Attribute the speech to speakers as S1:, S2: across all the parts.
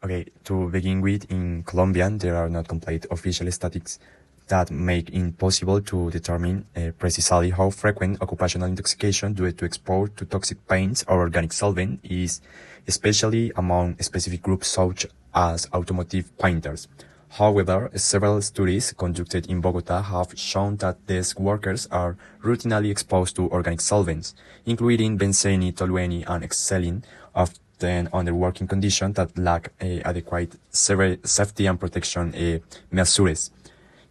S1: Okay, to begin with, in Colombia, there are not complete official statistics that make it possible to determine precisely how frequent occupational intoxication due to exposure to toxic paints or organic solvent is, especially among specific groups such as automotive painters. However, several studies conducted in Bogota have shown that desk workers are routinely exposed to organic solvents, including benzene, toluene, and xylene, often under working conditions that lack adequate safety and protection measures.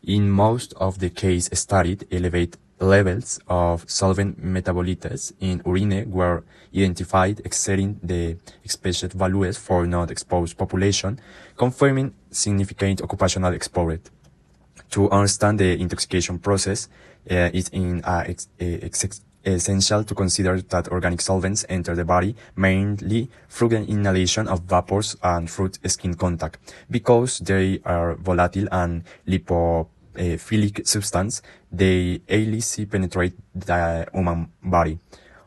S1: In most of the cases studied, elevated levels of solvent metabolites in urine were identified exceeding the expected values for not-exposed population, confirming significant occupational exposure. To understand the intoxication process, it's essential to consider that organic solvents enter the body mainly through the inhalation of vapors and through skin contact. Because they are volatile and lipophilic substance, they easily penetrate the human body.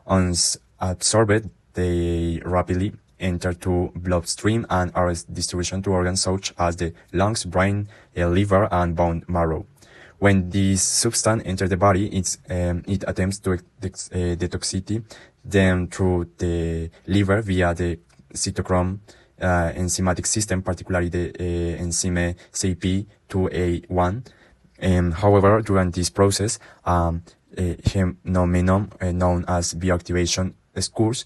S1: Once absorbed, they rapidly enter to bloodstream and are distributed to organs such as the lungs, brain, liver, and bone marrow. When this substance enters the body, it attempts to detoxify them through the liver via the cytochrome enzymatic system, particularly the enzyme CYP2A1. However, during this process, a phenomenon known as bioactivation occurs,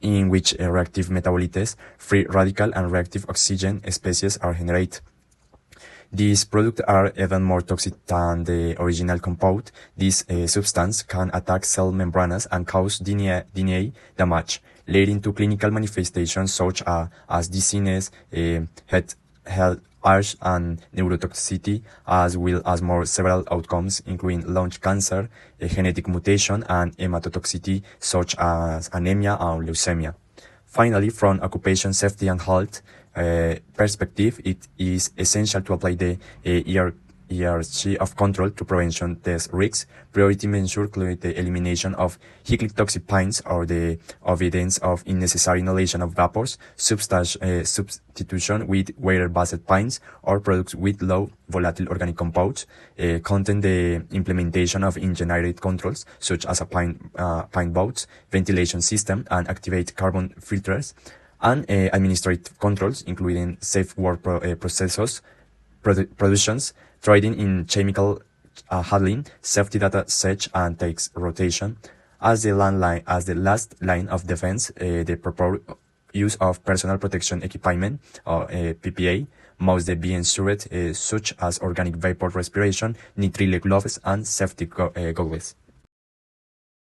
S1: in which reactive metabolites, free radical, and reactive oxygen species are generated. These products are even more toxic than the original compound. This substance can attack cell membranes and cause DNA damage, leading to clinical manifestations such as dizziness, head urge, and neurotoxicity, as well as more several outcomes, including lung cancer, genetic mutation, and hematotoxicity such as anemia and leukemia. Finally, from occupation safety and health perspective, it is essential to apply the hierarchy of control to prevention these risks. Priority measures include the elimination of highly toxic paints or the avoidance of unnecessary inhalation of vapors, substitution with water-based paints or products with low volatile organic compounds, content the implementation of engineered controls such as a paint boats, ventilation system, and activate carbon filters, and administrative controls including safe work processes, productions, trading in chemical handling, safety data set and takes rotation. As the last line of defense, the proper use of personal protection equipment, or PPE, must be ensured, such as organic vapor respiration, nitrile gloves, and safety goggles.